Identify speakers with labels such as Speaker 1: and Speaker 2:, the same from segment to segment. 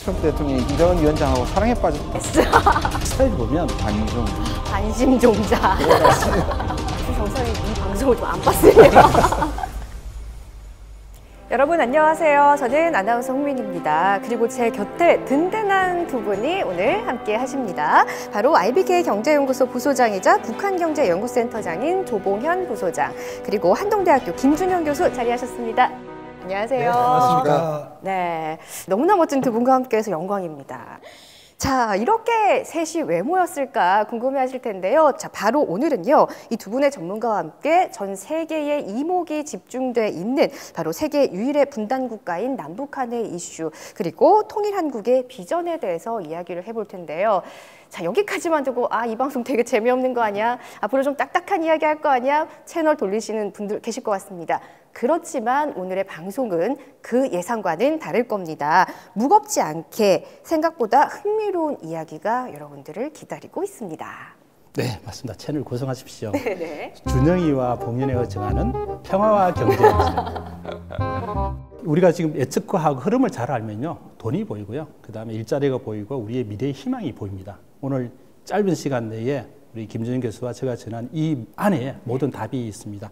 Speaker 1: 트럼프 대통령이 김정은 위원장하고 사랑에 빠졌다.
Speaker 2: 스타일 보면
Speaker 3: 관심종자. 정선이 이 방송을 좀 안 봤으네요. 여러분 안녕하세요. 저는 아나운서 홍민입니다. 그리고 제 곁에 든든한 두 분이 오늘 함께 하십니다. 바로 IBK 경제연구소 부소장이자 북한경제연구센터장인 조봉현 부소장, 그리고 한동대학교 김준형 교수 자리하셨습니다. 안녕하세요.
Speaker 2: 네, 반갑습니다.
Speaker 3: 네, 너무나 멋진 두 분과 함께해서 영광입니다. 자, 이렇게 셋이 왜 모였을까 궁금해하실 텐데요. 자, 바로 오늘은요, 이 두 분의 전문가와 함께 전 세계의 이목이 집중돼 있는 바로 세계 유일의 분단 국가인 남북한의 이슈, 그리고 통일 한국의 비전에 대해서 이야기를 해볼 텐데요. 자, 여기까지만 두고 이 방송 되게 재미없는 거 아니야? 앞으로 좀 딱딱한 이야기 할 거 아니야? 채널 돌리시는 분들 계실 것 같습니다. 그렇지만 오늘의 방송은 그 예상과는 다를 겁니다. 무겁지 않게 생각보다 흥미로운 이야기가 여러분들을 기다리고 있습니다.
Speaker 2: 네, 맞습니다. 채널 고정하십시오.
Speaker 3: 네네.
Speaker 2: 준영이와 봉현이가 정하는 평화와 경제. 우리가 지금 예측과하고 흐름을 잘 알면요, 돈이 보이고요, 그 다음에 일자리가 보이고 우리의 미래의 희망이 보입니다. 오늘 짧은 시간 내에 우리 김준영 교수와 제가 전한 이 안에 모든 답이 있습니다.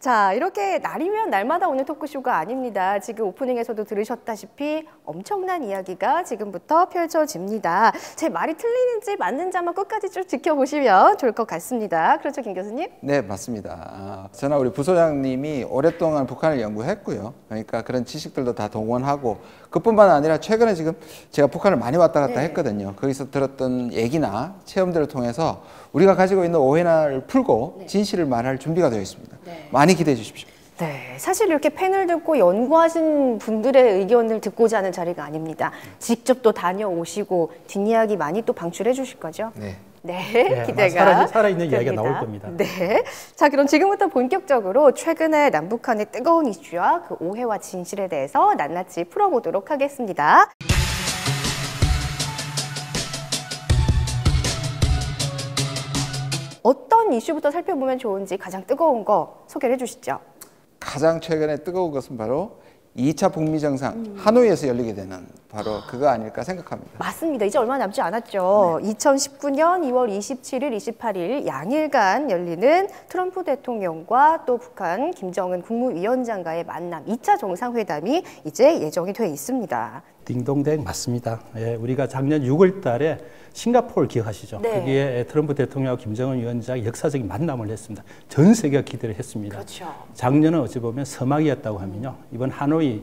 Speaker 3: 자, 이렇게 날이면 날마다 오는 토크쇼가 아닙니다. 지금 오프닝에서도 들으셨다시피 엄청난 이야기가 지금부터 펼쳐집니다. 제 말이 틀리는지 맞는지 한번 끝까지 쭉 지켜보시면 좋을 것 같습니다. 그렇죠, 김 교수님?
Speaker 1: 네, 맞습니다. 저나 우리 부소장님이 오랫동안 북한을 연구했고요. 그러니까 그런 지식들도 다 동원하고, 그뿐만 아니라 최근에 지금 제가 북한을 많이 왔다 갔다 했거든요. 거기서 들었던 얘기나 체험들을 통해서 우리가 가지고 있는 오해를 풀고 진실을 말할 준비가 되어 있습니다. 많이 기대해 주십시오.
Speaker 3: 네, 사실 이렇게 팬을 듣고 연구하신 분들의 의견을 듣고자 하는 자리가 아닙니다. 직접 또 다녀오시고 뒷이야기 많이 또 방출해 주실 거죠?
Speaker 1: 네.
Speaker 3: 네, 기대가
Speaker 2: 살아있는 이야기가
Speaker 3: 됩니다.
Speaker 2: 나올 겁니다.
Speaker 3: 네, 자, 그럼 지금부터 본격적으로 최근에 남북한의 뜨거운 이슈와 그 오해와 진실에 대해서 낱낱이 풀어보도록 하겠습니다. 어떤 이슈부터 살펴보면 좋은지 가장 뜨거운 거 소개를 해주시죠.
Speaker 1: 가장 최근에 뜨거운 것은 바로 2차 북미 정상 하노이에서 열리게 되는 바로 그거 아닐까 생각합니다.
Speaker 3: 맞습니다. 이제 얼마 남지 않았죠. 2019년 2월 27일, 28일 양일간 열리는 트럼프 대통령과 또 북한 김정은 국무위원장과의 만남 2차 정상회담이 이제 예정이 돼 있습니다.
Speaker 2: 딩동댕 맞습니다. 예, 우리가 작년 6월 달에 싱가포르 기억하시죠?
Speaker 3: 네.
Speaker 2: 거기에 트럼프 대통령과 김정은 위원장이 역사적인 만남을 했습니다. 전 세계가 기대를 했습니다.
Speaker 3: 그렇죠.
Speaker 2: 작년은 어찌 보면 서막이었다고 하면요, 이번 하노이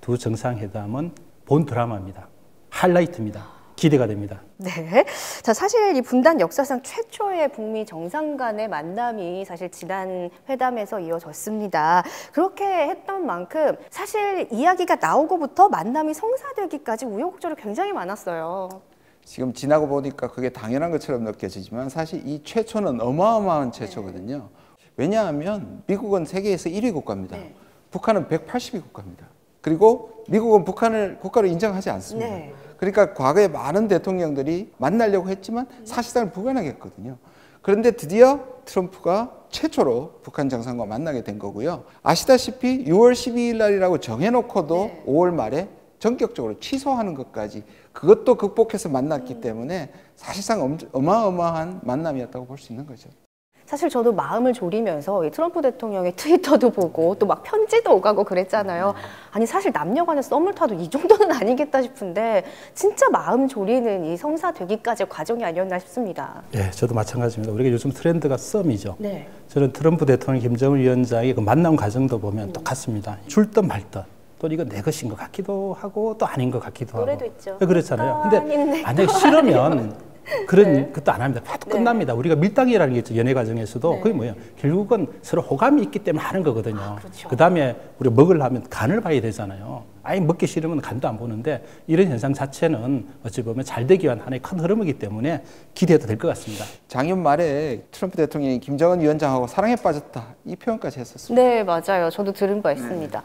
Speaker 2: 두 정상회담은 본 드라마입니다. 하이라이트입니다. 기대가 됩니다.
Speaker 3: 네. 자, 사실 이 분단 역사상 최초의 북미 정상 간의 만남이 사실 지난 회담에서 이어졌습니다. 그렇게 했던 만큼 사실 이야기가 나오고부터 만남이 성사되기까지 우여곡절이 굉장히 많았어요. 지금
Speaker 1: 지나고 보니까 그게 당연한 것처럼 느껴지지만 사실 이 최초는 어마어마한 최초거든요. 왜냐하면 미국은 세계에서 1위 국가입니다. 북한은 180위 국가입니다. 그리고 미국은 북한을 국가로 인정하지 않습니다. 그러니까 과거에 많은 대통령들이 만나려고 했지만 사실상을 부관하겠거든요. 그런데 드디어 트럼프가 최초로 북한 정상과 만나게 된 거고요. 아시다시피 6월 12일 날이라고 정해놓고도 5월 말에 전격적으로 취소하는 것까지 그것도 극복해서 만났기 때문에 사실상 어마어마한 만남이었다고 볼 수 있는 거죠.
Speaker 3: 사실 저도 마음을 졸이면서 이 트럼프 대통령의 트위터도 보고 또 막 편지도 오가고 그랬잖아요. 아니 사실 남녀 간에 썸을 타도 이 정도는 아니겠다 싶은데 진짜 마음 졸이는 이 성사되기까지의 과정이 아니었나 싶습니다.
Speaker 2: 예, 저도 마찬가지입니다. 우리가 요즘 트렌드가 썸이죠.
Speaker 3: 네.
Speaker 2: 저는 트럼프 대통령, 김정은 위원장의 그 만남 과정도 보면 똑같습니다. 줄 듯 말 듯. 또 이거 내 것인 것 같기도 하고 또 아닌 것 같기도 하고.
Speaker 3: 노래도 있죠.
Speaker 2: 그렇잖아요. 근데 만약에 싫으면 그런 것도 안 합니다. 바로 끝납니다. 우리가 밀당이라는 게 있죠. 연애 과정에서도. 그게 뭐예요? 결국은 서로 호감이 있기 때문에 하는 거거든요.
Speaker 3: 그렇죠.
Speaker 2: 그다음에 우리가 먹으려면 간을 봐야 되잖아요. 아예 먹기 싫으면 간도 안 보는데 이런 현상 자체는 어찌 보면 잘 되기 위한 하나의 큰 흐름이기 때문에 기대해도 될 것 같습니다.
Speaker 1: 작년 말에 트럼프 대통령이 김정은 위원장하고 사랑에 빠졌다 이 표현까지 했었습니다.
Speaker 3: 네, 맞아요. 저도 들은 바 있습니다.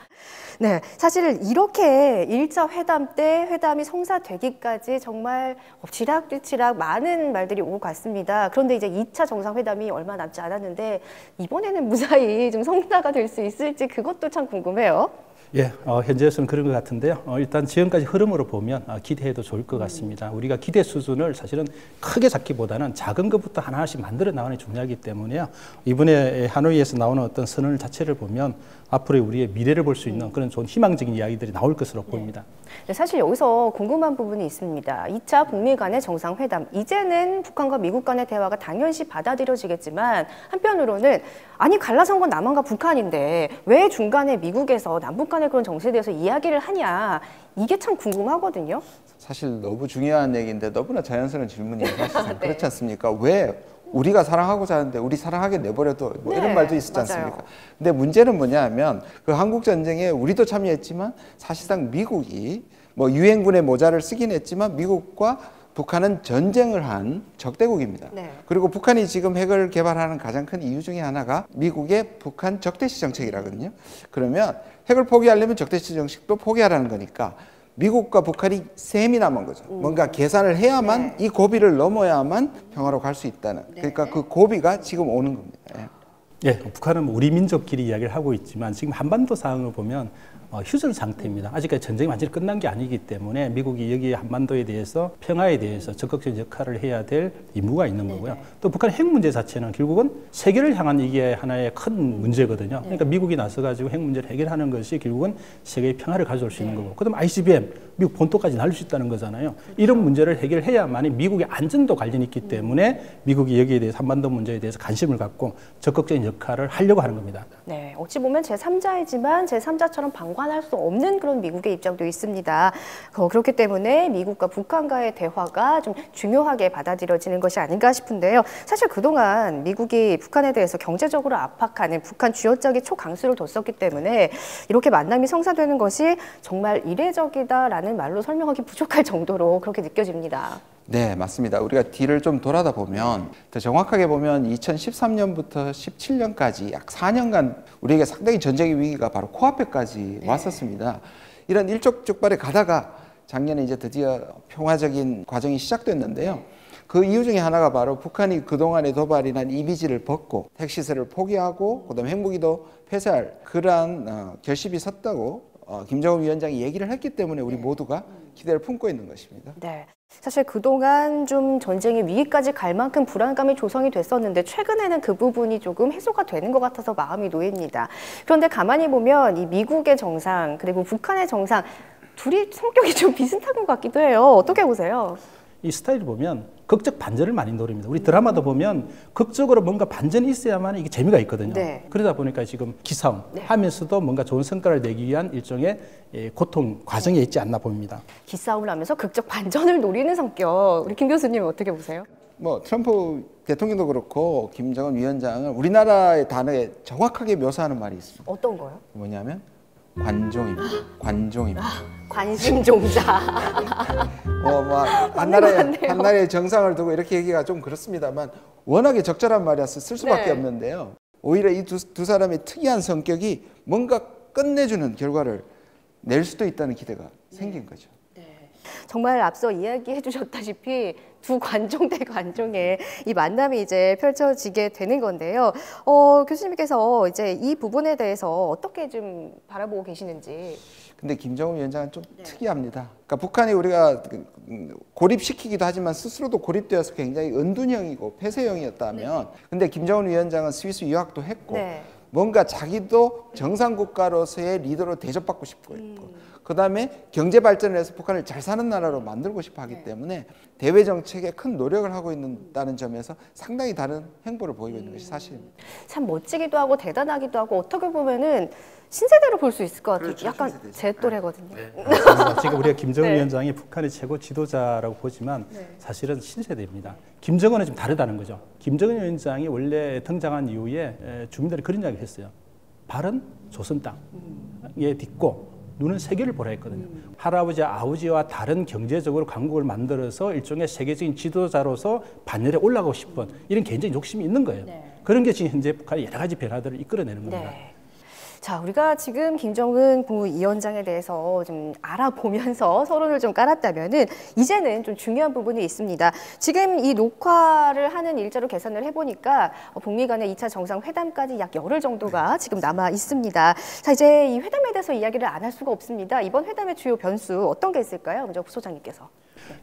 Speaker 3: 네, 사실 이렇게 1차 회담 때 회담이 성사되기까지 정말 엎치락뒤치락 많은 말들이 오고 갔습니다. 그런데 이제 2차 정상회담이 얼마 남지 않았는데 이번에는 무사히 좀 성사가 될 수 있을지 그것도 참 궁금해요.
Speaker 2: 예, 현재로서는 그런 것 같은데요. 일단 지금까지 흐름으로 보면 기대해도 좋을 것 같습니다. 우리가 기대 수준을 사실은 크게 잡기보다는 작은 것부터 하나씩 만들어 나가는 게 중요하기 때문에요. 이번에 하노이에서 나오는 어떤 선언 자체를 보면 앞으로 우리의 미래를 볼 수 있는 그런 좋은 희망적인 이야기들이 나올 것으로 보입니다.
Speaker 3: 네, 사실 여기서 궁금한 부분이 있습니다. 2차 북미 간의 정상회담, 이제는 북한과 미국 간의 대화가 당연시 받아들여지겠지만 한편으로는 아니 갈라선 건 남한과 북한인데 왜 중간에 미국에서 남북 간의 그런 정세에 대해서 이야기를 하냐, 이게 참 궁금하거든요.
Speaker 1: 사실 너무 중요한 얘기인데 너무나 자연스러운 질문이에요. 사실상 그렇지 않습니까? 왜 우리가 사랑하고자 하는데 우리 사랑하게 내버려둬 뭐 이런 말도 있었지 않습니까? 근데 문제는 뭐냐 하면 그 한국 전쟁에 우리도 참여했지만 사실상 미국이 뭐 유엔군의 모자를 쓰긴 했지만 미국과 북한은 전쟁을 한 적대국입니다. 그리고 북한이 지금 핵을 개발하는 가장 큰 이유 중에 하나가 미국의 북한 적대시 정책이라거든요. 그러면 핵을 포기하려면 적대시 정책도 포기하라는 거니까 미국과 북한이 셈이 남은 거죠. 뭔가 계산을 해야만 이 고비를 넘어야만 평화로 갈 수 있다는. 그러니까 그 고비가 지금 오는 겁니다.
Speaker 2: 예, 북한은 우리 민족끼리 이야기를 하고 있지만 지금 한반도 상황을 보면 휴전 상태입니다. 아직까지 전쟁이 완전히 끝난 게 아니기 때문에 미국이 여기 한반도에 대해서 평화에 대해서 적극적인 역할을 해야 될 임무가 있는 거고요. 또 북한 핵 문제 자체는 결국은 세계를 향한 이게 하나의 큰 문제거든요. 그러니까 미국이 나서가지고 핵 문제를 해결하는 것이 결국은 세계의 평화를 가져올 수 있는 거고, 그다음 ICBM 미국 본토까지 날릴 수 있다는 거잖아요. 이런 문제를 해결해야만이 미국의 안전도 관련이 있기 때문에 미국이 여기에 대해서 한반도 문제에 대해서 관심을 갖고 적극적인 역할을 하려고 하는 겁니다.
Speaker 3: 네, 어찌 보면 제3자이지만 제3자처럼 방관할 수 없는 그런 미국의 입장도 있습니다. 그렇기 때문에 미국과 북한과의 대화가 좀 중요하게 받아들여지는 것이 아닌가 싶은데요. 사실 그동안 미국이 북한에 대해서 경제적으로 압박하는 북한 쥐어짜기 초강수를 뒀었기 때문에 이렇게 만남이 성사되는 것이 정말 이례적이다라는 말로 설명하기 부족할 정도로 그렇게 느껴집니다.
Speaker 1: 네, 맞습니다. 우리가 뒤를 좀 돌아다 보면 더 정확하게 보면 2013년부터 17년까지 약 4년간 우리에게 상당히 전쟁의 위기가 바로 코앞에까지 왔었습니다. 이런 일촉즉발에 가다가 작년에 이제 드디어 평화적인 과정이 시작됐는데요. 그 이유 중에 하나가 바로 북한이 그동안의 도발이란 이미지를 벗고 핵시설을 포기하고 그다음에 핵무기도 폐쇄할 그러한 결심이 섰다고 김정은 위원장이 얘기를 했기 때문에 우리 모두가 기대를 품고 있는 것입니다.
Speaker 3: 네. 사실 그동안 좀 전쟁의 위기까지 갈 만큼 불안감이 조성이 됐었는데 최근에는 그 부분이 조금 해소가 되는 것 같아서 마음이 놓입니다. 그런데 가만히 보면 이 미국의 정상 그리고 북한의 정상 둘이 성격이 좀 비슷한 것 같기도 해요. 어떻게 보세요?
Speaker 2: 이 스타일을 보면 극적 반전을 많이 노립니다. 우리 드라마도 보면 극적으로 뭔가 반전이 있어야만 이게 재미가 있거든요. 그러다 보니까 지금 기싸움 하면서도 뭔가 좋은 성과를 내기 위한 일종의 고통 과정에 있지 않나 봅니다.
Speaker 3: 기싸움을 하면서 극적 반전을 노리는 성격. 우리 김 교수님 어떻게 보세요?
Speaker 1: 뭐 트럼프 대통령도 그렇고 김정은 위원장은 우리나라의 단어에 정확하게 묘사하는 말이 있습니다.
Speaker 3: 어떤 거요?
Speaker 1: 뭐냐면 관종입니다. 관종입니다.
Speaker 3: 관심종자.
Speaker 1: 한나라의 정상을 두고 이렇게 얘기가 좀 그렇습니다만 워낙에 적절한 말이라서 쓸 수밖에 없는데요. 오히려 이 두 사람의 특이한 성격이 뭔가 끝내주는 결과를 낼 수도 있다는 기대가 생긴 거죠.
Speaker 3: 정말 앞서 이야기해 주셨다시피 두 관종 대 관종의 이 만남이 이제 펼쳐지게 되는 건데요. 교수님께서 이제 이 부분에 대해서 어떻게 좀 바라보고 계시는지.
Speaker 1: 근데 김정은 위원장은 좀 특이합니다. 그러니까 북한이 우리가 고립시키기도 하지만 스스로도 고립되어서 굉장히 은둔형이고 폐쇄형이었다면 근데 김정은 위원장은 스위스 유학도 했고 뭔가 자기도 정상국가로서의 리더로 대접받고 싶고 그다음에 경제 발전을 해서 북한을 잘 사는 나라로 만들고 싶어 하기 때문에 대외 정책에 큰 노력을 하고 있다는 점에서 상당히 다른 행보를 보이고 있는 것이 사실입니다.
Speaker 3: 참 멋지기도 하고 대단하기도 하고 어떻게 보면은 신세대로 볼 수 있을 것 같아요.
Speaker 1: 그렇죠,
Speaker 3: 약간
Speaker 1: 신세대죠.
Speaker 3: 제 또래거든요.
Speaker 2: 지금 우리가 김정은 위원장이 북한의 최고 지도자라고 보지만 사실은 신세대입니다. 김정은은 좀 다르다는 거죠. 김정은 위원장이 원래 등장한 이후에 주민들이 그런 이야기를 했어요. 발은 조선 땅에 딛고 눈은 세계를 보라 했거든요. 할아버지, 아버지와 다른 경제적으로 강국을 만들어서 일종의 세계적인 지도자로서 반열에 올라가고 싶은 이런 개인적인 욕심이 있는 거예요. 그런 게 지금 현재 북한의 여러 가지 변화들을 이끌어내는 겁니다.
Speaker 3: 자, 우리가 지금 김정은 국무위원장에 대해서 좀 알아보면서 서론을 좀 깔았다면은 이제는 좀 중요한 부분이 있습니다. 지금 이 녹화를 하는 일자로 계산을 해보니까 북미 간의 2차 정상회담까지 약 열흘 정도가 지금 남아 있습니다. 자, 이제 이 회담에 대해서 이야기를 안 할 수가 없습니다. 이번 회담의 주요 변수 어떤 게 있을까요? 먼저 소장님께서.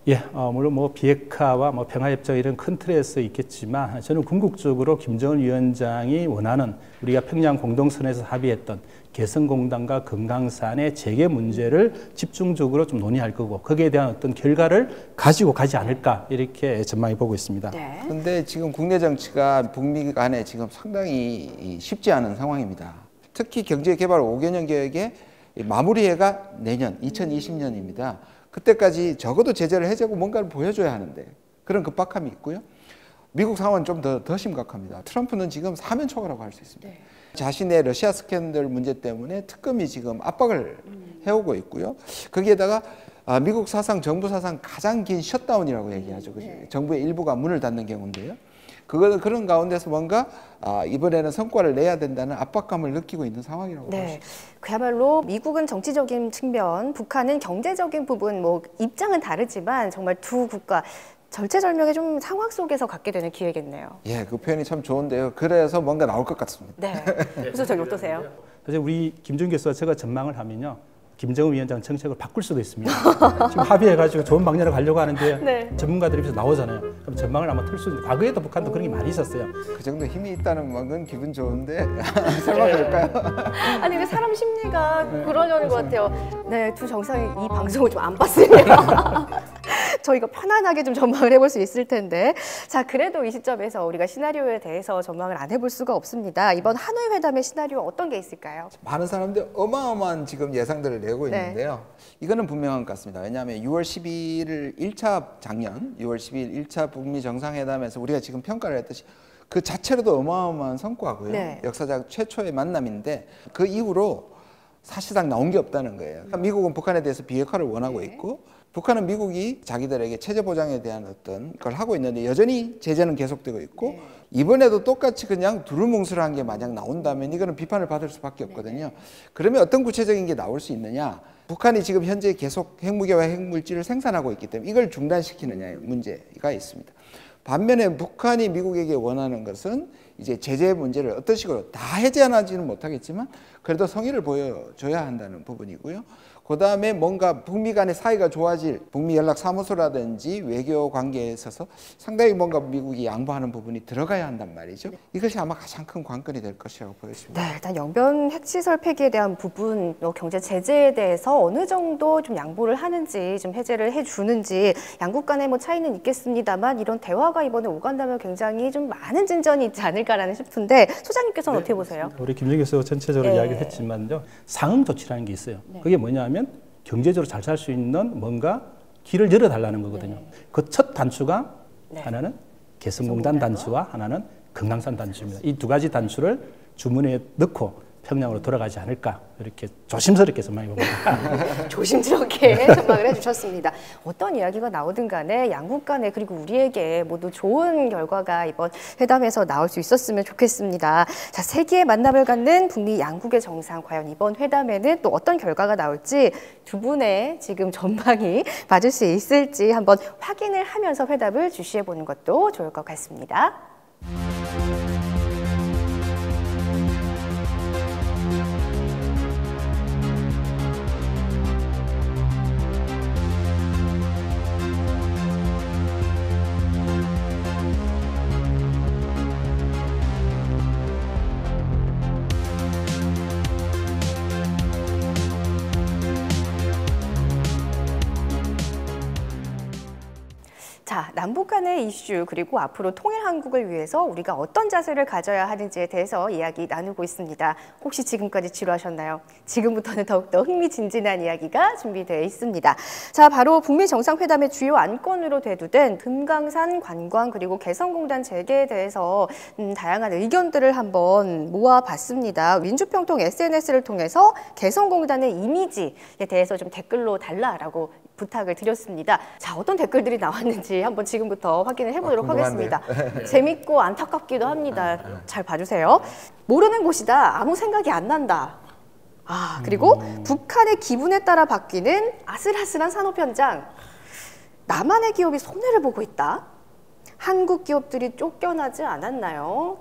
Speaker 2: 예, 물론 뭐 비핵화와 뭐 평화협정 이런 큰 틀에서 있겠지만 저는 궁극적으로 김정은 위원장이 원하는 우리가 평양 공동선에서 합의했던 개성공단과 금강산의 재개 문제를 집중적으로 좀 논의할 거고 거기에 대한 어떤 결과를 가지고 가지 않을까 이렇게 전망해 보고 있습니다.
Speaker 3: 네.
Speaker 1: 그런데 지금 국내 정치가 북미 간에 지금 상당히 쉽지 않은 상황입니다. 특히 경제개발 5개년 계획의 마무리해가 내년 2020년입니다. 그때까지 적어도 제재를 해제하고 뭔가를 보여줘야 하는데 그런 급박함이 있고요. 미국 상황은 좀 더 심각합니다. 트럼프는 지금 사면 초과라고 할 수 있습니다.
Speaker 3: 네.
Speaker 1: 자신의 러시아 스캔들 문제 때문에 특검이 지금 압박을 해오고 있고요. 거기에다가 미국 사상, 정부 사상 가장 긴 셧다운이라고 얘기하죠.
Speaker 3: 네.
Speaker 1: 정부의 일부가 문을 닫는 경우인데요. 그런 가운데서 뭔가 이번에는 성과를 내야 된다는 압박감을 느끼고 있는 상황이라고 볼 수 있습니다.
Speaker 3: 그야말로 미국은 정치적인 측면, 북한은 경제적인 부분, 뭐 입장은 다르지만 정말 두 국가 절체절명의 좀 상황 속에서 갖게 되는 기회겠네요.
Speaker 1: 예, 그 표현이 참 좋은데요. 그래서 뭔가 나올 것 같습니다.
Speaker 3: 네. 그래서 저기 어떠세요?
Speaker 2: 사실 우리 김준규 교수와 제가 전망을 하면요. 김정은 위원장 정책을 바꿀 수도 있습니다. 지금 합의해가지고 좋은 방향으로 가려고 하는데
Speaker 3: 네.
Speaker 2: 전문가들이 여기서 나오잖아요. 그럼 전망을 아마 틀 수 있는데 과거에도 북한도 그런 게 많이 있었어요.
Speaker 1: 그 정도 힘이 있다는 건 기분 좋은데 설마 그럴까요?
Speaker 3: 아니 왜 사람 심리가 그러려는 것 같아요. 네, 두 정상이 이 방송을 좀 안 봤으면 저희가 편안하게 좀 전망을 해볼 수 있을 텐데. 자, 그래도 이 시점에서 우리가 시나리오에 대해서 전망을 안 해볼 수가 없습니다. 이번 하노이 회담의 시나리오 어떤 게 있을까요?
Speaker 1: 많은 사람들이 어마어마한 지금 예상들을 내고
Speaker 3: 네.
Speaker 1: 있는데요. 이거는 분명한 것 같습니다. 왜냐하면 6월 11일 작년 6월 12일 1차 북미 정상회담에서 우리가 지금 평가를 했듯이 그 자체로도 어마어마한 성과고요.
Speaker 3: 네.
Speaker 1: 역사적 최초의 만남인데 그 이후로 사실상 나온 게 없다는 거예요. 그러니까 미국은 북한에 대해서 비핵화를 원하고 있고 북한은 미국이 자기들에게 체제 보장에 대한 어떤 걸 하고 있는데 여전히 제재는 계속되고 있고 이번에도 똑같이 그냥 두루뭉술한 게 마냥 나온다면 이거는 비판을 받을 수밖에 없거든요. 그러면 어떤 구체적인 게 나올 수 있느냐? 북한이 지금 현재 계속 핵무기와 핵물질을 생산하고 있기 때문에 이걸 중단시키느냐의 문제가 있습니다. 반면에 북한이 미국에게 원하는 것은 이제 제재 문제를 어떤 식으로 다 해제하지는 못하겠지만 그래도 성의를 보여줘야 한다는 부분이고요. 그 다음에 뭔가 북미 간의 사이가 좋아질 북미 연락사무소라든지 외교 관계에 있어서 상당히 뭔가 미국이 양보하는 부분이 들어가야 한단 말이죠. 이것이 아마 가장 큰 관건이 될 것이라고 보여집니다.
Speaker 3: 네, 일단 영변 핵시설 폐기에 대한 부분, 또 경제 제재에 대해서 어느 정도 좀 양보를 하는지, 좀 해제를 해주는지 양국 간의 뭐 차이는 있겠습니다만 이런 대화가 이번에 오간다면 굉장히 좀 많은 진전이 있지 않을까라는 싶은데 소장님께서는 어떻게 보세요?
Speaker 2: 우리 김준규 교수 전체적으로 이야기를 했지만요. 상응 조치라는 게 있어요. 그게 뭐냐면 경제적으로 잘 살 수 있는 뭔가 길을 열어달라는 거거든요. 그 첫 단추가 하나는 개성공단 단추와 하나는 금강산 단추입니다. 이 두 가지 단추를 주문에 넣고 평양으로 돌아가지 않을까 이렇게 조심스럽게 전망해 봅니다.
Speaker 3: 조심스럽게 전망을 해주셨습니다. 어떤 이야기가 나오든 간에 양국 간에 그리고 우리에게 모두 좋은 결과가 이번 회담에서 나올 수 있었으면 좋겠습니다. 자, 세계의 만남을 갖는 북미 양국의 정상 과연 이번 회담에는 또 어떤 결과가 나올지 두 분의 지금 전망이 맞을 수 있을지 한번 확인을 하면서 회답을 주시해 보는 것도 좋을 것 같습니다. 자, 남북 간의 이슈 그리고 앞으로 통일 한국을 위해서 우리가 어떤 자세를 가져야 하는지에 대해서 이야기 나누고 있습니다. 혹시 지금까지 지루하셨나요? 지금부터는 더욱더 흥미진진한 이야기가 준비되어 있습니다. 자, 바로 북미 정상회담의 주요 안건으로 대두된 금강산 관광 그리고 개성공단 재개에 대해서 다양한 의견들을 한번 모아봤습니다. 민주평통 SNS를 통해서 개성공단의 이미지에 대해서 좀 댓글로 달라라고 부탁을 드렸습니다. 자, 어떤 댓글들이 나왔는지 한번 지금부터 확인을 해보도록 하겠습니다. 재밌고 안타깝기도 합니다. 잘 봐주세요. 모르는 곳이다. 아무 생각이 안 난다. 그리고 북한의 기분에 따라 바뀌는 아슬아슬한 산업 현장. 남한의 기업이 손해를 보고 있다. 한국 기업들이 쫓겨나지 않았나요?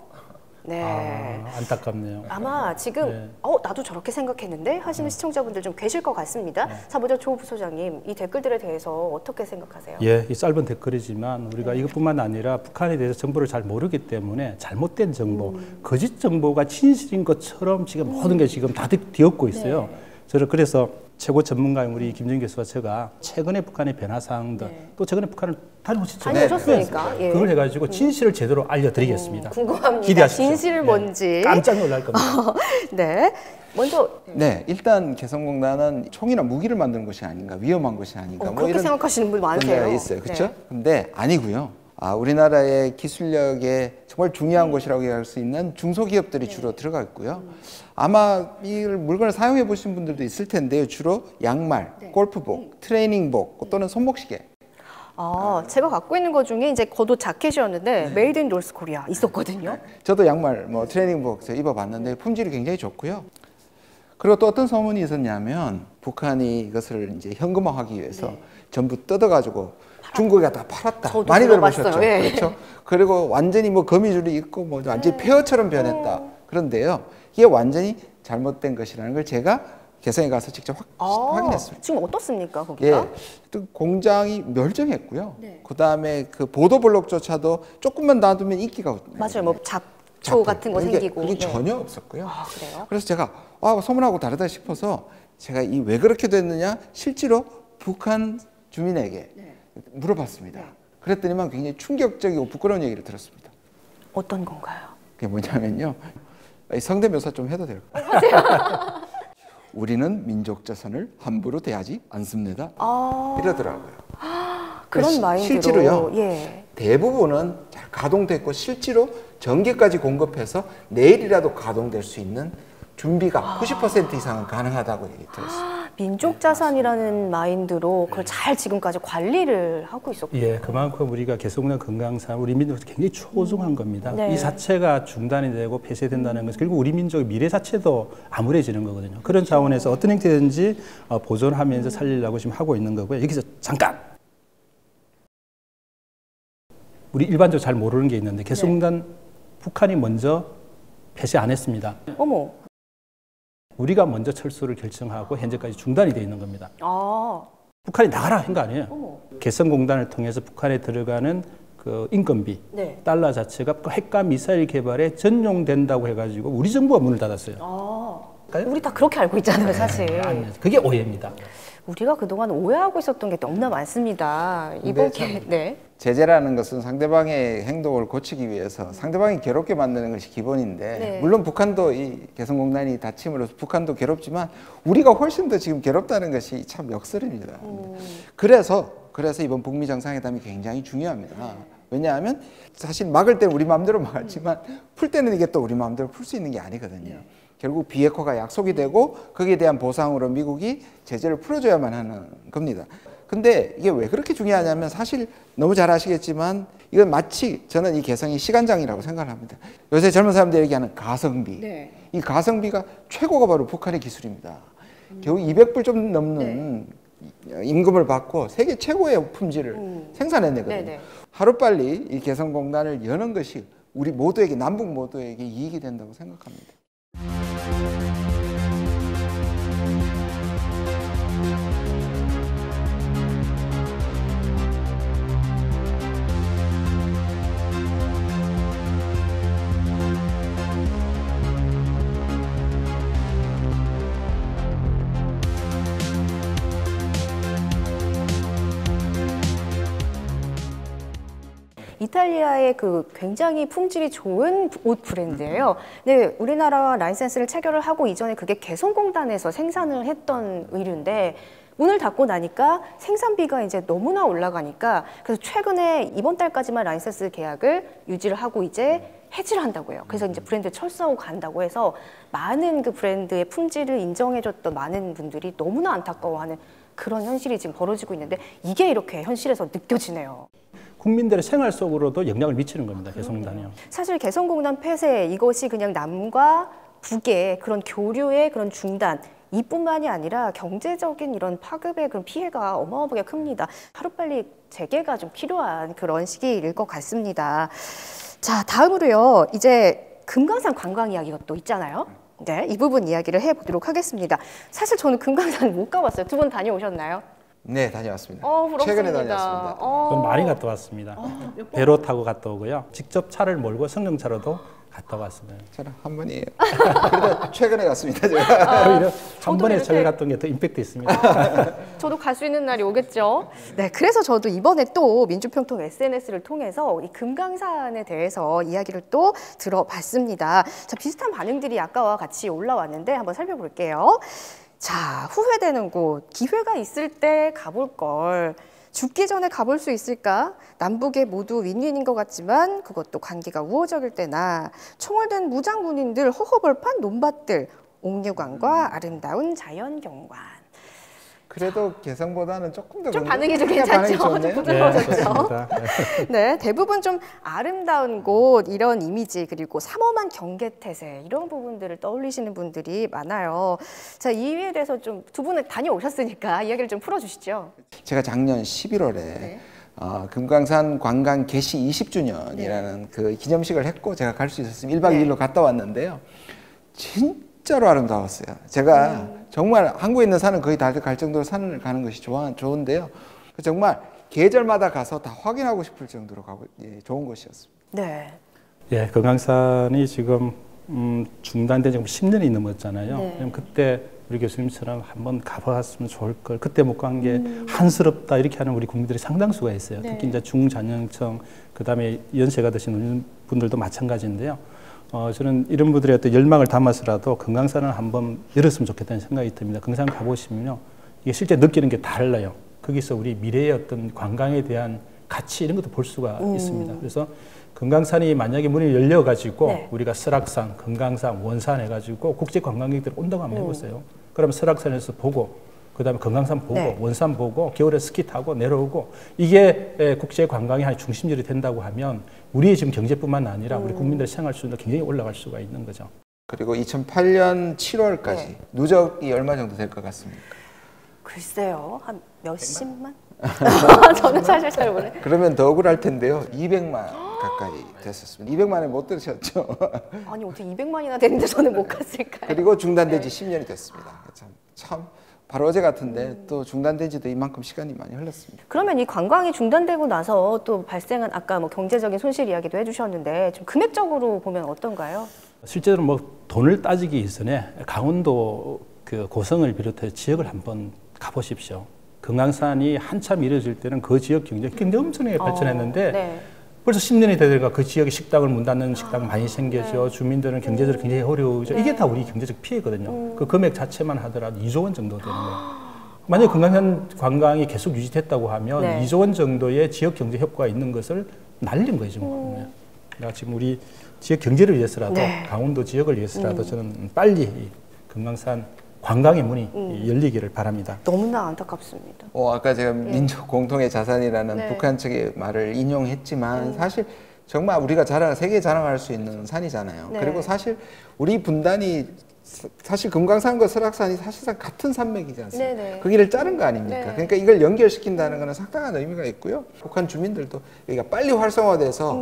Speaker 3: 네.
Speaker 2: 안타깝네요.
Speaker 3: 아마 지금
Speaker 2: 네.
Speaker 3: 나도 저렇게 생각했는데 하시는 시청자분들 좀 계실 것 같습니다. 자, 먼저 조 부소장님, 이 댓글들에 대해서 어떻게 생각하세요?
Speaker 2: 예, 이 짧은 댓글이지만 우리가 이것뿐만 아니라 북한에 대해서 정보를 잘 모르기 때문에 잘못된 정보, 거짓 정보가 진실인 것처럼 지금 모든 게 지금 다 뒤엎고 있어요. 저는 그래서 최고 전문가인 우리 김정인 교수와 제가 최근에 북한의 변화 사항들, 또 최근에 북한을 다녀오셨죠?
Speaker 3: 다녀오셨으니까. 예.
Speaker 2: 그걸 해가지고 진실을 제대로 알려드리겠습니다.
Speaker 3: 궁금합니다.
Speaker 2: 기대하십시오.
Speaker 3: 진실을 뭔지.
Speaker 2: 깜짝 놀랄 겁니다.
Speaker 3: 네. 먼저
Speaker 1: 네, 일단 개성공단은 총이나 무기를 만드는 것이 아닌가, 위험한 것이 아닌가,
Speaker 3: 그렇게 생각하시는 분 많으세요.
Speaker 1: 문제가 있어요, 그렇죠?
Speaker 3: 네.
Speaker 1: 근데 아니고요. 우리나라의 기술력에 정말 중요한 곳이라고 얘기할 수 있는 중소기업들이 주로 들어가 있고요. 아마 이 물건을 사용해 보신 분들도 있을 텐데요. 주로 양말, 골프복, 트레이닝복 또는 손목시계.
Speaker 3: 제가 갖고 있는 것 중에 이제 겉옷 자켓이었는데 메이드 인 노스 코리아 있었거든요.
Speaker 1: 저도 양말, 트레이닝복 입어봤는데 품질이 굉장히 좋고요. 그리고 또 어떤 소문이 있었냐면 북한이 이것을 이제 현금화하기 위해서 전부 뜯어가지고 중국에 다 팔았다.
Speaker 3: 저도
Speaker 1: 많이
Speaker 3: 들어봤어요.
Speaker 1: 들어보셨죠?
Speaker 3: 예.
Speaker 1: 그렇죠? 그리고 완전히 거미줄이 있고 완전히 폐허처럼 변했다. 그런데요, 이게 완전히 잘못된 것이라는 걸 제가 개성에 가서 직접 확인했습니다.
Speaker 3: 지금 어떻습니까, 거기가?
Speaker 1: 예, 공장이 멸종했고요. 그 다음에 그 보도블록조차도 조금만 놔두면 인기가
Speaker 3: 맞아요. 뭐 잡초 같은 거 생기고.
Speaker 1: 그게 전혀 없었고요.
Speaker 3: 그래요?
Speaker 1: 그래서 제가 소문하고 다르다 싶어서 제가 이 왜 그렇게 됐느냐 실제로 북한 주민에게 물어봤습니다. 그랬더니만 굉장히 충격적이고 부끄러운 얘기를 들었습니다.
Speaker 3: 어떤 건가요?
Speaker 1: 그게 뭐냐면요. 성대묘사 좀 해도 될까요? 우리는 민족자산을 함부로 대하지 않습니다. 이러더라고요.
Speaker 3: 그런 마인드로.
Speaker 1: 실제로요.
Speaker 3: 예.
Speaker 1: 대부분은 잘 가동됐고 실제로 전기까지 공급해서 내일이라도 가동될 수 있는 준비가 90% 이상은 가능하다고 얘기 들었습니다.
Speaker 3: 민족 자산이라는 마인드로 그걸 잘 지금까지 관리를 하고 있었군요.
Speaker 2: 예, 그만큼 우리가 개성공단 건강상 우리 민족에서 굉장히 소중한 겁니다.
Speaker 3: 네.
Speaker 2: 이 자체가 중단이 되고 폐쇄된다는 것은 결국 우리 민족의 미래 자체도 암울해지는 거거든요. 그런 차원에서 어떤 형태든지 보존하면서 살리려고 지금 하고 있는 거고요. 여기서 잠깐! 우리 일반적으로 잘 모르는 게 있는데 개성공단 북한이 먼저 폐쇄 안 했습니다.
Speaker 3: 어머.
Speaker 2: 우리가 먼저 철수를 결정하고 현재까지 중단이 되어 있는 겁니다. 북한이 나가라 한 거 아니에요.
Speaker 3: 어머.
Speaker 2: 개성공단을 통해서 북한에 들어가는 그 인건비, 달러 자체가 핵과 미사일 개발에 전용된다고 해가지고 우리 정부가 문을 닫았어요.
Speaker 3: 우리 다 그렇게 알고 있잖아요, 사실.
Speaker 2: 아니, 그게 오해입니다.
Speaker 3: 우리가 그동안 오해하고 있었던 게 너무나 많습니다. 이번 기회에.
Speaker 1: 제재라는 것은 상대방의 행동을 고치기 위해서 상대방이 괴롭게 만드는 것이 기본인데 물론 북한도 이 개성공단이 닫힘으로써 북한도 괴롭지만 우리가 훨씬 더 지금 괴롭다는 것이 참 역설입니다. 그래서 이번 북미 정상회담이 굉장히 중요합니다. 왜냐하면 사실 막을 때는 우리 마음대로 막았지만 풀 때는 이게 또 우리 마음대로 풀 수 있는 게 아니거든요. 결국 비핵화가 약속이 되고 거기에 대한 보상으로 미국이 제재를 풀어줘야만 하는 겁니다. 근데 이게 왜 그렇게 중요하냐면 사실 너무 잘 아시겠지만 이건 마치 저는 이 개성이 시간장이라고 생각을 합니다. 요새 젊은 사람들이 얘기하는 가성비. 이 가성비가 최고가 바로 북한의 기술입니다. 겨우 200불 좀 넘는 임금을 받고 세계 최고의 품질을 생산해내거든요. 하루빨리 이 개성공단을 여는 것이 우리 모두에게 남북 모두에게 이익이 된다고 생각합니다.
Speaker 3: 이탈리아의 그 굉장히 품질이 좋은 옷 브랜드예요. 근데 우리나라와 라이센스를 체결을 하고 이전에 그게 개성공단에서 생산을 했던 의류인데 문을 닫고 나니까 생산비가 이제 너무나 올라가니까 그래서 최근에 이번 달까지만 라이센스 계약을 유지를 하고 이제 해지를 한다고 해요. 그래서 이제 브랜드 철수하고 간다고 해서 많은 그 브랜드의 품질을 인정해줬던 많은 분들이 너무나 안타까워하는 그런 현실이 지금 벌어지고 있는데 이게 이렇게 현실에서 느껴지네요.
Speaker 2: 국민들의 생활 속으로도 영향을 미치는 겁니다. 개성공단이요.
Speaker 3: 사실 개성공단 폐쇄 이것이 그냥 남과 국외 그런 교류의 그런 중단 이뿐만이 아니라 경제적인 이런 파급의 그런 피해가 어마어마하게 큽니다. 하루빨리 재개가 좀 필요한 그런 시기일 것 같습니다. 자, 다음으로요. 이제 금강산 관광 이야기가 또 있잖아요. 네, 이 부분 이야기를 해보도록 하겠습니다. 사실 저는 금강산 못 가봤어요. 두 분 다녀오셨나요?
Speaker 1: 네, 다녀왔습니다.
Speaker 3: 부럽습니다.
Speaker 1: 최근에 다녀왔습니다.
Speaker 2: 좀 많이 갔다 왔습니다. 배로 타고 갔다 오고요. 직접 차를 몰고 승용차로도 갔다 왔습니다.
Speaker 1: 저는 한 번이에요. 그래도 최근에 갔습니다. 제가.
Speaker 2: 오히려 한 번에 저를 갔던 게 더 임팩트 있습니다.
Speaker 3: 저도 갈 수 있는 날이 오겠죠. 네, 그래서 저도 이번에 또 민주평통 SNS를 통해서 이 금강산에 대해서 이야기를 또 들어봤습니다. 자, 비슷한 반응들이 아까와 같이 올라왔는데 한번 살펴볼게요. 자, 후회되는 곳, 기회가 있을 때 가볼 걸. 죽기 전에 가볼 수 있을까? 남북에 모두 윈윈인 것 같지만 그것도 관계가 우호적일 때나 총을 든 무장 군인들, 허허벌판 논밭들, 옥류관과 아름다운 자연경관.
Speaker 1: 그래도 개성보다는 조금 더
Speaker 3: 좀 반응이 좀 괜찮죠? 좀 부드러워졌죠?
Speaker 2: 좋습니다.
Speaker 3: 네, 대부분 좀 아름다운 곳, 이런 이미지, 그리고 삼엄한 경계태세, 이런 부분들을 떠올리시는 분들이 많아요. 자, 이에 대해서 좀 두 분은 다녀오셨으니까 이야기를 좀 풀어주시죠.
Speaker 1: 제가 작년 11월에 금강산 관광 개시 20주년이라는 그 기념식을 했고 제가 갈 수 있었으면 1박 2일로 갔다 왔는데요. 진짜로 아름다웠어요. 제가 정말 한국에 있는 산은 거의 다들 갈 정도로 산을 가는 것이 좋은데요. 정말 계절마다 가서 다 확인하고 싶을 정도로 좋은 곳이었습니다.
Speaker 3: 네.
Speaker 2: 예, 금강산이 지금 중단된 지 10년이 넘었잖아요.
Speaker 3: 네.
Speaker 2: 그때 우리 교수님처럼 한번 가봤으면 좋을 걸. 그때 못 간 게 한스럽다 이렇게 하는 우리 국민들이 상당수가 있어요.
Speaker 3: 네.
Speaker 2: 특히 이제 중장년층, 그다음에 연세가 드신 분들도 마찬가지인데요. 저는 이런 분들의 어떤 열망을 담아서라도 금강산을 한번 열었으면 좋겠다는 생각이 듭니다. 금강산 가보시면요, 이게 실제 느끼는 게 달라요. 거기서 우리 미래의 어떤 관광에 대한 가치 이런 것도 볼 수가 있습니다. 그래서 금강산이 만약에 문이 열려가지고
Speaker 3: 네.
Speaker 2: 우리가 설악산, 금강산, 원산 해가지고 국제 관광객들이 온다고 한번 해보세요. 그러면 설악산에서 보고, 그다음에 금강산 보고,
Speaker 3: 네.
Speaker 2: 원산 보고, 겨울에 스키 타고 내려오고, 이게 국제 관광의 한 중심지이 된다고 하면 우리의 지금 경제뿐만 아니라 우리 국민들의 생활 수준도 굉장히 올라갈 수가 있는 거죠.
Speaker 1: 그리고 2008년 7월까지
Speaker 3: 네.
Speaker 1: 누적이 얼마 정도 될 것 같습니까?
Speaker 3: 글쎄요, 한 몇십만? 저는 사실 잘 모르겠어요.
Speaker 1: 그러면 더 억울할 텐데요. 200만 가까이 됐었습니다. 200만에 못 들으셨죠?
Speaker 3: 아니, 어떻게 200만이나 되는데 저는 못 갔을까요?
Speaker 1: 그리고 중단된 지 10년이 됐습니다. 참 바로 어제 같은데 또 중단된 지도 이만큼 시간이 많이 흘렀습니다.
Speaker 3: 그러면 이 관광이 중단되고 나서 또 발생한 아까 뭐 경제적인 손실 이야기도 해주셨는데 좀 금액적으로 보면 어떤가요?
Speaker 2: 실제로 뭐 돈을 따지기 이전에 강원도 그 고성을 비롯해 지역을 한번 가보십시오. 금강산이 한참 이뤄질 때는 그 지역 경제가 굉장히 엄청나게 발전했는데
Speaker 3: 네.
Speaker 2: 벌써 10년이 되니까 그 지역에 식당을 문 닫는 식당 많이 생겨죠. 주민들은 경제적으로 굉장히 어려우죠. 이게 다 우리 경제적 피해거든요. 그 금액 자체만 하더라도 2조 원 정도 되는 거예요. 만약에 금강산 관광이 계속 유지됐다고 하면
Speaker 3: 네.
Speaker 2: 2조 원 정도의 지역 경제 효과가 있는 것을 날린 거죠. 그러니까 지금 우리 지역 경제를 위해서라도
Speaker 3: 네.
Speaker 2: 강원도 지역을 위해서라도 저는 빨리 이 금강산 관광의 문이 열리기를 바랍니다.
Speaker 3: 너무나 안타깝습니다.
Speaker 1: 아까 제가 민족 공통의 자산이라는
Speaker 3: 네.
Speaker 1: 북한 측의 말을 인용했지만 사실 정말 우리가 세계에 자랑할 수 있는 산이잖아요.
Speaker 3: 네.
Speaker 1: 그리고 사실 우리 분단이 사실 금강산과 설악산이 사실상 같은 산맥이지 않습니까?
Speaker 3: 네네.
Speaker 1: 그 길을 자른 거 아닙니까?
Speaker 3: 네.
Speaker 1: 그러니까 이걸 연결시킨다는 것은 상당한 의미가 있고요. 북한 주민들도 여기가 빨리 활성화돼서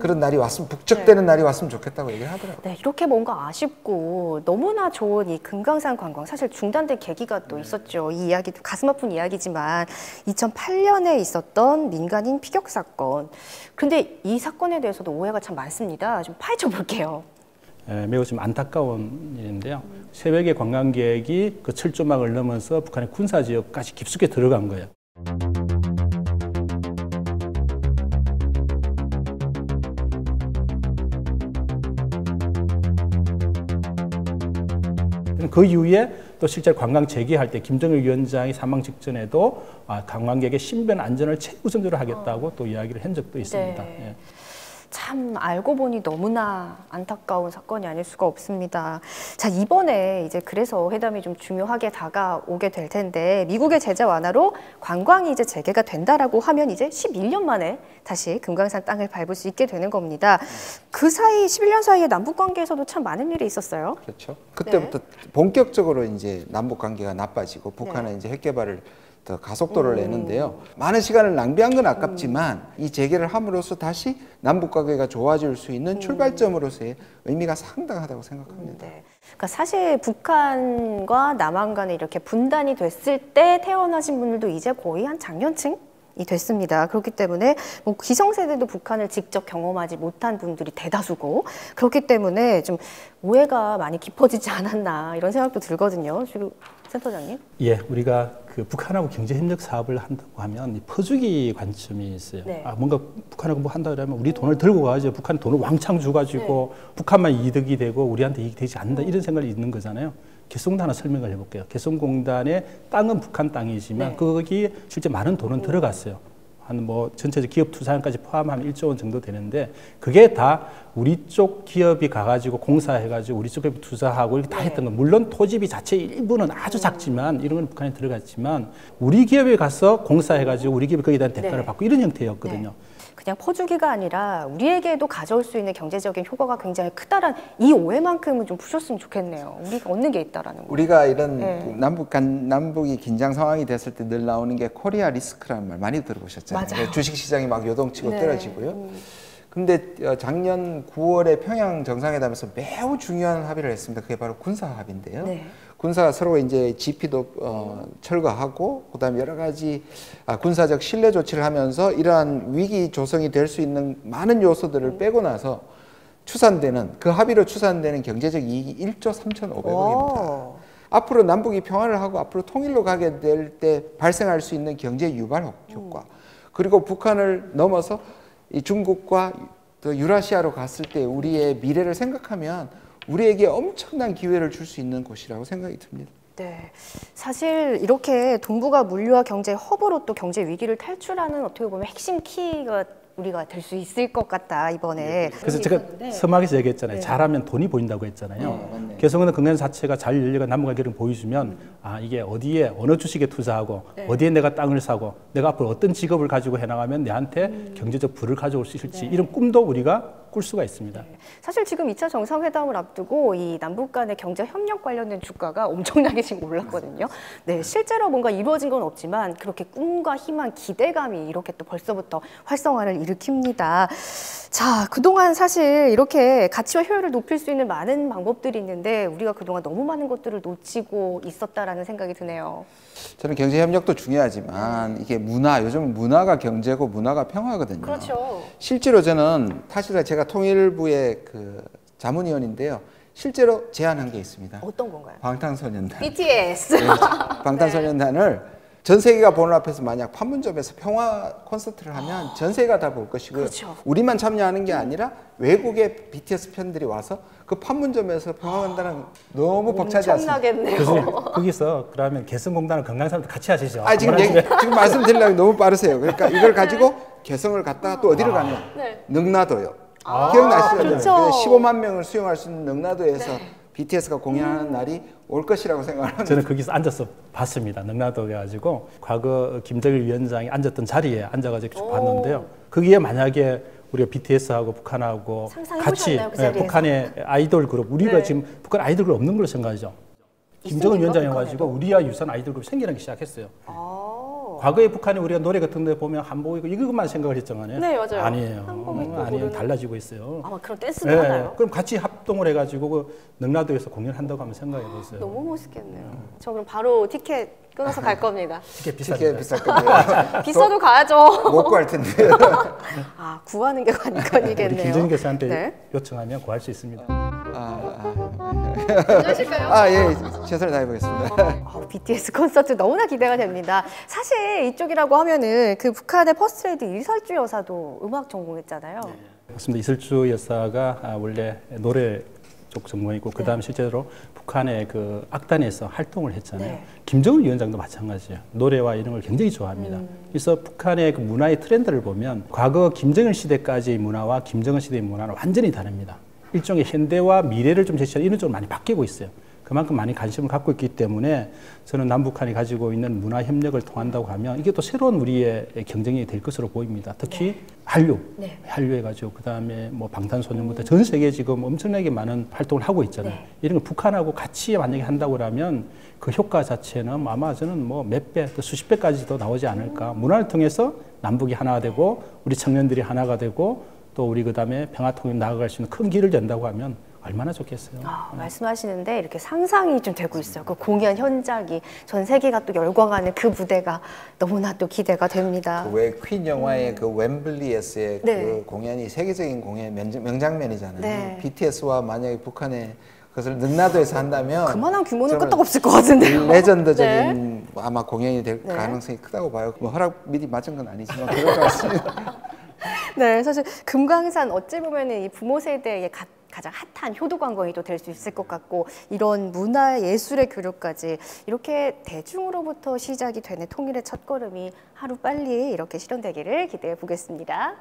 Speaker 1: 그런 날이 왔으면 북적대는 날이 왔으면 좋겠다고 얘기를 하더라고요.
Speaker 3: 네, 이렇게 뭔가 아쉽고 너무나 좋은 이 금강산 관광 사실 중단된 계기가 또 있었죠. 이 이야기도 가슴 아픈 이야기지만 2008년에 있었던 민간인 피격 사건. 그런데 이 사건에 대해서도 오해가 참 많습니다. 좀 파헤쳐 볼게요.
Speaker 2: 매우 좀 안타까운 일인데요. 새벽에 관광객이 그 철조망을 넘어서 북한의 군사 지역까지 깊숙이 들어간 거예요. 그 이후에 또 실제 관광 재개할 때 김정일 위원장이 사망 직전에도 관광객의 신변 안전을 최우선적으로 하겠다고 또 이야기를 한 적도 있습니다.
Speaker 3: 네.
Speaker 2: 예.
Speaker 3: 참 알고 보니 너무나 안타까운 사건이 아닐 수가 없습니다. 자, 이번에 이제 그래서 회담이 좀 중요하게 다가오게 될 텐데 미국의 제재 완화로 관광이 이제 재개가 된다라고 하면 이제 11년 만에 다시 금강산 땅을 밟을 수 있게 되는 겁니다. 그 사이 11년 사이에 남북 관계에서도 참 많은 일이 있었어요.
Speaker 1: 그렇죠. 그때부터 본격적으로 이제 남북 관계가 나빠지고 북한은 이제 핵 개발을 더 가속도를 내는데요. 많은 시간을 낭비한 건 아깝지만 이 재개를 함으로써 다시 남북 관계가 좋아질 수 있는 출발점으로서의 의미가 상당하다고 생각합니다.
Speaker 3: 네. 그러니까 사실 북한과 남한 간에 이렇게 분단이 됐을 때 태어나신 분들도 이제 거의 한 장년층? 이 됐습니다. 그렇기 때문에 뭐 기성세대도 북한을 직접 경험하지 못한 분들이 대다수고 그렇기 때문에 좀 오해가 많이 깊어지지 않았나 이런 생각도 들거든요. 지금 센터장님.
Speaker 2: 예, 우리가 그 북한하고 경제협력 사업을 한다고 하면 이 퍼주기 관점이 있어요.
Speaker 3: 네.
Speaker 2: 아, 뭔가 북한하고 뭐 한다 그러면 우리 돈을 들고 가야죠. 북한 돈을 왕창 줘가지고 북한만 이득이 되고 우리한테 이익이 되지 않는다 이런 생각이 있는 거잖아요. 개성공단 하나 설명을 해볼게요. 개성공단의 땅은 북한 땅이지만 거기 실제 많은 돈은 들어갔어요. 한 뭐 전체적 기업 투자금까지 포함하면 1조 원 정도 되는데 그게 다 우리 쪽 기업이 가가지고 공사해가지고 우리 쪽에 투자하고 이렇게 다 했던 거. 물론 토지비 자체 일부는 아주 작지만 이런 건 북한에 들어갔지만 우리 기업에 가서 공사해가지고 우리 기업이 거기에 대한 대가를 받고 이런 형태였거든요.
Speaker 3: 그냥 퍼주기가 아니라 우리에게도 가져올 수 있는 경제적인 효과가 굉장히 크다란 이 오해만큼은 좀 푸셨으면 좋겠네요. 우리가 얻는 게 있다라는 거.
Speaker 1: 우리가 이런 남북이 긴장 상황이 됐을 때 늘 나오는 게 코리아 리스크라는 말 많이 들어보셨잖아요.
Speaker 3: 맞아요.
Speaker 1: 주식 시장이 막 요동치고 떨어지고요. 근데 작년 9월에 평양 정상회담에서 매우 중요한 합의를 했습니다. 그게 바로 군사 합의인데요. 군사가 서로 이제 GP도 철거하고 그다음에 여러 가지 군사적 신뢰 조치를 하면서 이러한 위기 조성이 될 수 있는 많은 요소들을 빼고 나서 추산되는 그 합의로 추산되는 경제적 이익이 1조 3,500억입니다. 앞으로 남북이 평화를 하고 앞으로 통일로 가게 될 때 발생할 수 있는 경제 유발 효과 그리고 북한을 넘어서 이 중국과 또 유라시아로 갔을 때 우리의 미래를 생각하면 우리에게 엄청난 기회를 줄 수 있는 곳이라고 생각이 듭니다.
Speaker 3: 네, 사실 이렇게 동북아 물류와 경제 허브로 또 경제 위기를 탈출하는 어떻게 보면 핵심 키가 우리가 될 수 있을 것 같다 이번에.
Speaker 2: 그래서 제가 서막에서 얘기했잖아요. 잘하면 돈이 보인다고 했잖아요. 개성공단 금강 자체가 잘 열려가 남북관계를 보여주면 아 이게 어디에 어느 주식에 투자하고 어디에 내가 땅을 사고 내가 앞으로 어떤 직업을 가지고 해나가면 내한테 경제적 부를 가져올 수 있을지 이런 꿈도 우리가 꿀 수가 있습니다.
Speaker 3: 사실 지금 2차 정상회담을 앞두고 이 남북 간의 경제 협력 관련된 주가가 엄청나게 지금 올랐거든요. 네, 실제로 뭔가 이루어진 건 없지만 그렇게 꿈과 희망, 기대감이 이렇게 또 벌써부터 활성화를 일으킵니다. 자, 그동안 사실 이렇게 가치와 효율을 높일 수 있는 많은 방법들이 있는데 우리가 그동안 너무 많은 것들을 놓치고 있었다라는 생각이 드네요.
Speaker 1: 저는 경제 협력도 중요하지만 이게 요즘 문화가 경제고 문화가 평화거든요.
Speaker 3: 그렇죠.
Speaker 1: 실제로 저는 사실 제가 통일부의 그 자문위원인데요. 실제로 제안한 게 있습니다.
Speaker 3: 어떤 건가요?
Speaker 1: 방탄소년단.
Speaker 3: BTS.
Speaker 1: 네, 방탄소년단을 전 세계가 보는 앞에서 만약 판문점에서 평화 콘서트를 하면 전 세계가 다 볼 것이고요.
Speaker 3: 그렇죠.
Speaker 1: 우리만 참여하는 게 아니라 외국의 BTS 팬들이 와서 그 판문점에서 평화한다는 너무 벅차지 않습니까?
Speaker 3: 엄청나겠네요.
Speaker 2: 그래서 거기서 그러면 개성공단을 금강산도 같이 하시죠.
Speaker 1: 지금 말씀드리려면 너무 빠르세요. 그러니까 이걸 가지고 개성을 갔다가 또 어디를 가냐? 능라도요. 기억나시죠?
Speaker 3: 그렇죠.
Speaker 1: 15만 명을 수용할 수 있는 능라도에서 BTS가 공연하는 날이 올 것이라고 생각합니다.
Speaker 2: 저는 거기서 앉아서 봤습니다. 능라도에 가지고 과거 김정일 위원장이 앉았던 자리에 앉아가지고 쭉 봤는데요. 거기에 만약에 우리가 BTS하고 북한하고 같이
Speaker 3: 그
Speaker 2: 북한의 아이돌 그룹 우리가 지금 북한 아이돌 그룹 없는 걸로 생각하죠. 김정은 위원장이 와가지고 우리와 유사한 아이돌 그룹 생겨나기 시작했어요. 과거에 북한에 우리가 노래 같은 데 보면 한복이고 이것만 생각을 했잖아요.
Speaker 3: 네, 맞아요.
Speaker 2: 아니에요. 아니에요. 달라지고 있어요.
Speaker 3: 아마 그런 댄스도 하나요?
Speaker 2: 그럼 같이 합동을 해가지고 그 능라도에서 공연한다고 하면 생각해 보세요.
Speaker 3: 너무 멋있겠네요. 저 그럼 바로 티켓 끊어서 갈 겁니다.
Speaker 2: 티켓
Speaker 1: 티켓
Speaker 2: 비싸죠.
Speaker 1: 비쌀 건데요.
Speaker 3: 비싸도 가야죠.
Speaker 1: 못 구할 텐데.
Speaker 3: 구하는 게 관건이겠네요.
Speaker 2: 우리 김정인 교수한테 요청하면 구할 수 있습니다.
Speaker 3: 괜찮으실까요?
Speaker 1: 예, 최선을 다해보겠습니다.
Speaker 3: BTS 콘서트 너무나 기대가 됩니다. 사실 이쪽이라고 하면은 그 북한의 퍼스트레이디 이설주 여사도 음악 전공했잖아요.
Speaker 2: 맞습니다. 이설주 여사가 원래 노래 쪽 전공이고 그다음 실제로 북한의 그 악단에서 활동을 했잖아요.
Speaker 3: 네.
Speaker 2: 김정은 위원장도 마찬가지예요. 노래와 이런 걸 굉장히 좋아합니다. 그래서 북한의 그 문화의 트렌드를 보면 과거 김정일 시대까지의 문화와 김정은 시대의 문화는 완전히 다릅니다. 일종의 현대와 미래를 좀 제시하는 이런 쪽으로 많이 바뀌고 있어요. 그만큼 많이 관심을 갖고 있기 때문에 저는 남북한이 가지고 있는 문화 협력을 통한다고 하면 이게 또 새로운 우리의 경쟁이 될 것으로 보입니다. 특히 한류, 한류해가지고 그다음에 뭐 방탄소년부터 전 세계에 지금 엄청나게 많은 활동을 하고 있잖아요. 이런 걸 북한하고 같이 만약에 한다고 하면 그 효과 자체는 아마 저는 뭐 몇 배, 또 수십 배까지도 나오지 않을까. 문화를 통해서 남북이 하나가 되고 우리 청년들이 하나가 되고 또 우리 그다음에 평화통일 나아갈 수 있는 큰 길을 연다고 하면 얼마나 좋겠어요.
Speaker 3: 말씀하시는데 이렇게 상상이 좀 되고 있어요. 그 공연 현장이 전 세계가 또 열광하는 그 무대가 너무나 또 기대가 됩니다.
Speaker 1: 그 왜 퀸 영화의 그 웸블리에서의
Speaker 3: 네.
Speaker 1: 그 공연이 세계적인 공연의 명장면이잖아요.
Speaker 3: 네.
Speaker 1: BTS와 만약에 북한에 그것을 능라도에서 한다면
Speaker 3: 그만한 규모는
Speaker 1: 저는
Speaker 3: 끄떡없을 것 같은데요.
Speaker 1: 레전드적인 아마 공연이 될
Speaker 3: 네.
Speaker 1: 가능성이 크다고 봐요. 뭐 허락 미리 맞은 건 아니지만 그럴 것 같습니다.
Speaker 3: 네, 사실 금강산 어찌 보면은 이 부모 세대의 가장 핫한 효도 관광이 또 될 수 있을 것 같고 이런 문화 예술의 교류까지 이렇게 대중으로부터 시작이 되는 통일의 첫걸음이 하루 빨리 이렇게 실현되기를 기대해 보겠습니다.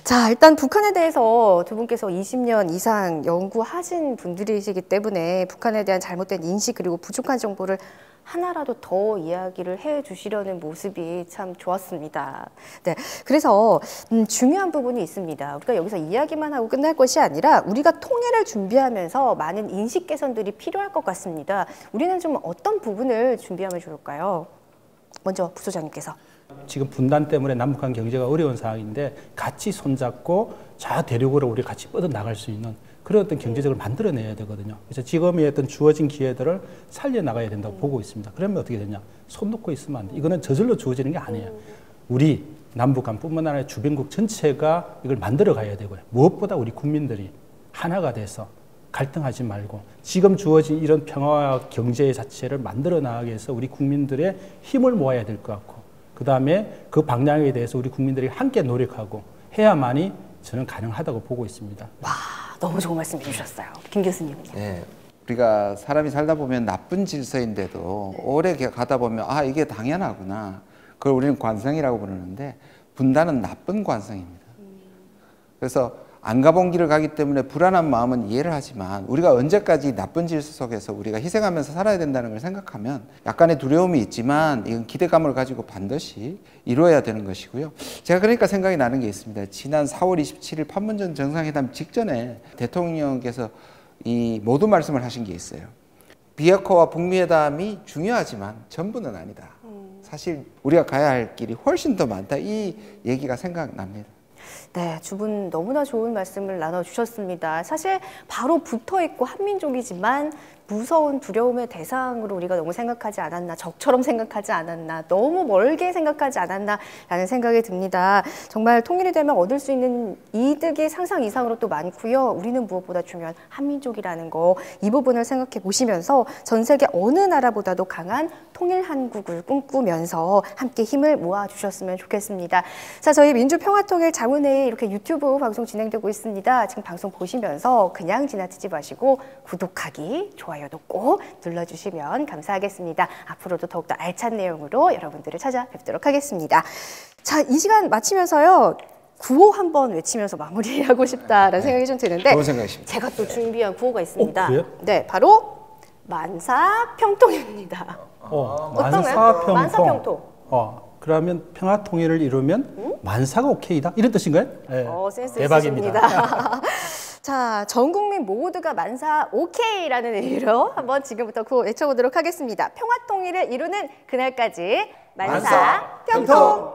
Speaker 3: 자, 일단 북한에 대해서 두 분께서 20년 이상 연구하신 분들이시기 때문에 북한에 대한 잘못된 인식 그리고 부족한 정보를 하나라도 더 이야기를 해 주시려는 모습이 참 좋았습니다. 네, 그래서 중요한 부분이 있습니다. 우리가 여기서 이야기만 하고 끝날 것이 아니라 우리가 통일을 준비하면서 많은 인식 개선들이 필요할 것 같습니다. 우리는 좀 어떤 부분을 준비하면 좋을까요? 먼저 부소장님께서.
Speaker 2: 지금 분단 때문에 남북한 경제가 어려운 상황인데 같이 손잡고 저 대륙으로 우리 같이 뻗어나갈 수 있는 그런 어떤 경제적으로 만들어내야 되거든요. 그래서 지금의 어떤 주어진 기회들을 살려나가야 된다고 보고 있습니다. 그러면 어떻게 되냐? 손 놓고 있으면 안 돼. 이거는 저절로 주어지는 게 아니에요. 우리 남북한뿐만 아니라 주변국 전체가 이걸 만들어 가야 되고요. 무엇보다 우리 국민들이 하나가 돼서 갈등하지 말고 지금 주어진 이런 평화와 경제 자체를 만들어 나가기 위해서 우리 국민들의 힘을 모아야 될 것 같고 그 다음에 그 방향에 대해서 우리 국민들이 함께 노력하고 해야만이 저는 가능하다고 보고 있습니다.
Speaker 3: 와, 너무 좋은 말씀 해주셨어요. 김 교수님은요?
Speaker 1: 네, 우리가 사람이 살다 보면 나쁜 질서인데도 오래 가다 보면 아 이게 당연하구나. 그걸 우리는 관성이라고 부르는데 분단은 나쁜 관성입니다. 그래서 안 가본 길을 가기 때문에 불안한 마음은 이해를 하지만 우리가 언제까지 나쁜 질서 속에서 우리가 희생하면서 살아야 된다는 걸 생각하면 약간의 두려움이 있지만 이건 기대감을 가지고 반드시 이루어야 되는 것이고요. 제가 그러니까 생각이 나는 게 있습니다. 지난 4월 27일 판문점 정상회담 직전에 대통령께서 이 모든 말씀을 하신 게 있어요. 비핵화와 북미회담이 중요하지만 전부는 아니다. 사실 우리가 가야 할 길이 훨씬 더 많다. 이 얘기가 생각납니다.
Speaker 3: 네, 두 분 너무나 좋은 말씀을 나눠주셨습니다. 사실 바로 붙어있고 한민족이지만 무서운 두려움의 대상으로 우리가 너무 생각하지 않았나, 적처럼 생각하지 않았나, 너무 멀게 생각하지 않았나라는 생각이 듭니다. 정말 통일이 되면 얻을 수 있는 이득이 상상 이상으로 또 많고요. 우리는 무엇보다 중요한 한민족이라는 거, 이 부분을 생각해 보시면서 전 세계 어느 나라보다도 강한 통일 한국을 꿈꾸면서 함께 힘을 모아주셨으면 좋겠습니다. 자, 저희 민주평화통일 자문회의 이렇게 유튜브 방송 진행되고 있습니다. 지금 방송 보시면서 그냥 지나치지 마시고 구독하기, 좋아요도 꼭 눌러주시면 감사하겠습니다. 앞으로도 더욱더 알찬 내용으로 여러분들을 찾아뵙도록 하겠습니다. 자, 이 시간 마치면서요. 구호 한번 외치면서 마무리하고 싶다라는 생각이 좀 드는데
Speaker 1: 좋은 생각이십니다.
Speaker 3: 제가 또 준비한 구호가 있습니다.
Speaker 2: 그래요?
Speaker 3: 네, 바로 만사평통입니다.
Speaker 2: 만사평통.
Speaker 3: 만사평통.
Speaker 2: 그러면 평화통일을 이루면 만사가 오케이다? 이런 뜻인가요? 네.
Speaker 3: 센스
Speaker 2: 대박입니다.
Speaker 3: 있으십니다. 자, 전 국민 모두가 만사 오케이라는 의미로 한번 지금부터 구호 외쳐보도록 하겠습니다. 평화통일을 이루는 그날까지 만사평통.